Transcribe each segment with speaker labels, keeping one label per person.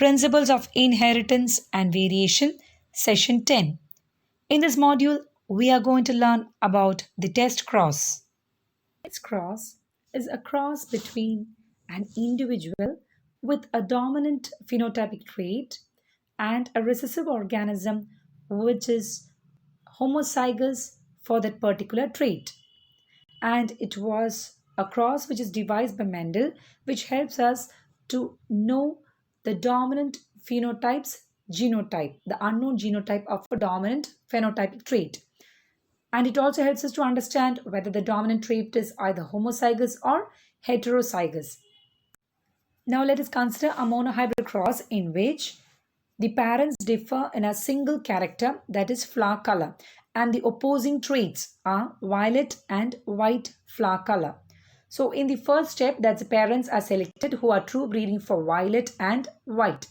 Speaker 1: Principles of Inheritance and Variation, Session 10. In this module, we are going to learn about the test cross. Test cross is a cross between an individual with a dominant phenotypic trait and a recessive organism which is homozygous for that particular trait. And it was a cross which is devised by Mendel, which helps us to know the dominant phenotype's genotype, the unknown genotype of a dominant phenotypic trait. And it also helps us to understand whether the dominant trait is either homozygous or heterozygous. Now let us consider a monohybrid cross in which the parents differ in a single character, that is flower color, and the opposing traits are violet and white flower color. So in the first step, that the parents are selected who are true breeding for violet and white,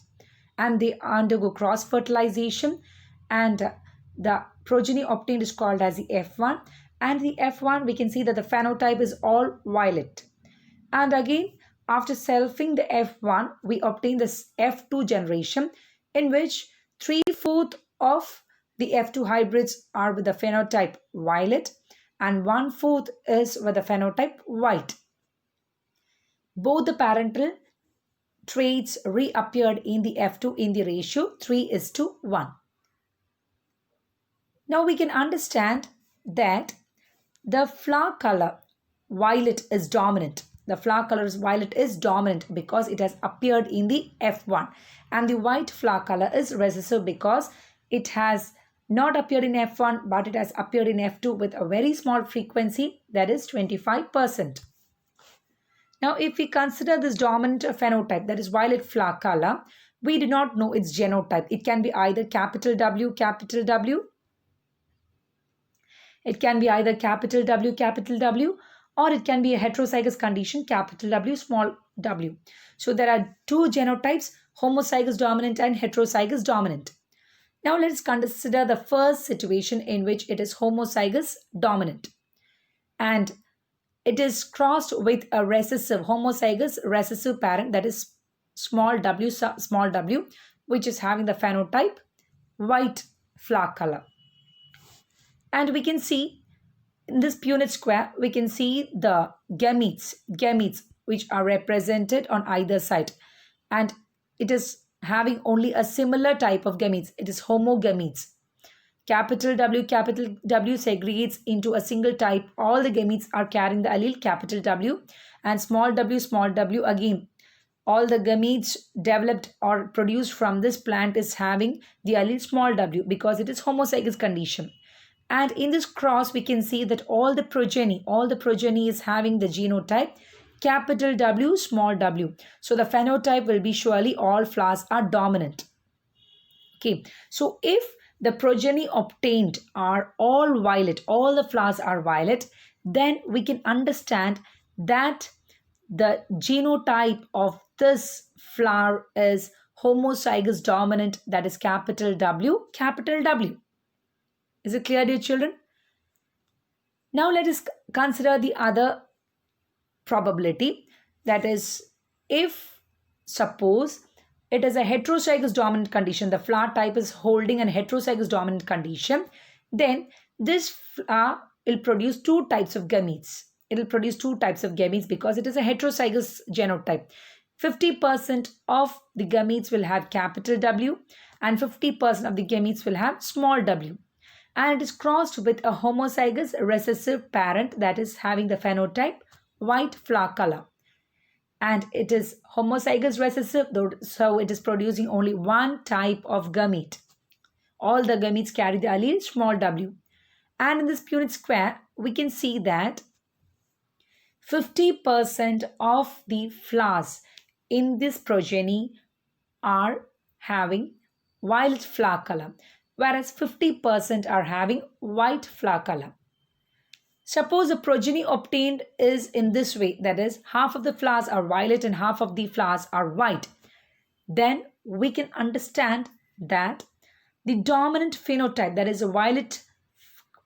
Speaker 1: and they undergo cross fertilization, and the progeny obtained is called as the F1, and the F1 we can see that the phenotype is all violet. And again, after selfing the F1, we obtain this F2 generation in which 3/4 of the F2 hybrids are with the phenotype violet and 1/4 is with the phenotype white. Both the parental traits reappeared in the F2 in the ratio 3:1. Now we can understand that the flower color violet is dominant. The flower color violet is dominant because it has appeared in the F1, and the white flower color is recessive because it has not appeared in F1 but it has appeared in F2 with a very small frequency, that is 25%. Now if we consider this dominant phenotype, that is violet flower color, we do not know its genotype. It can be either capital W, capital W. It can be either capital W, or it can be a heterozygous condition, capital W, small w. So there are two genotypes, homozygous dominant and heterozygous dominant. Now let us consider the first situation in which it is homozygous dominant. And it is crossed with a recessive, homozygous recessive parent, that is small w, which is having the phenotype white flower color. And we can see in this Punnett square, we can see the gametes which are represented on either side. And it is having only a similar type of gametes. It is homogametes. Capital W segregates into a single type. All the gametes are carrying the allele capital W, and small w again. All the gametes developed or produced from this plant is having the allele small w because it is homozygous condition. And in this cross, we can see that all the progeny is having the genotype capital W, small w. So the phenotype will be surely all flowers are dominant. Okay, so if the progeny obtained are all violet, all the flowers are violet, then we can understand that the genotype of this flower is homozygous dominant, that is capital W, capital W. Is it clear, dear children? Now let us consider the other probability, that is, if suppose it is a heterozygous dominant condition, the flower type is holding a heterozygous dominant condition, then this flower will produce two types of gametes. It will produce two types of gametes because it is a heterozygous genotype. 50% of the gametes will have capital W and 50% of the gametes will have small w. And it is crossed with a homozygous recessive parent that is having the phenotype white flower color. And it is homozygous recessive, so it is producing only one type of gamete. All the gametes carry the allele small w. And in this Punnett square, we can see that 50% of the flowers in this progeny are having violet flower color, whereas 50% are having white flower color. Suppose the progeny obtained is in this way, that is, half of the flowers are violet and half of the flowers are white. Then we can understand that the dominant phenotype, that is a violet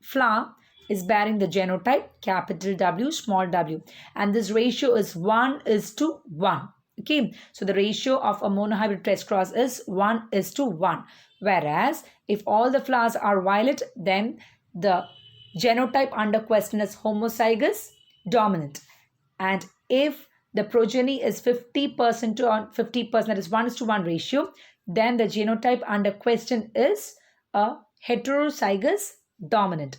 Speaker 1: flower, is bearing the genotype capital W, small w. And this ratio is 1:1. Okay, so the ratio of a monohybrid test cross is 1:1. Whereas if all the flowers are violet, then the genotype under question is homozygous dominant. And if the progeny is 50% to 50%, that is 1:1 ratio, then the genotype under question is a heterozygous dominant.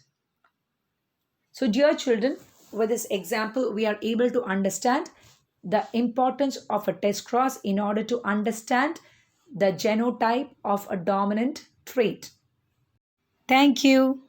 Speaker 1: So, dear children, with this example, we are able to understand the importance of a test cross in order to understand the genotype of a dominant trait. Thank you.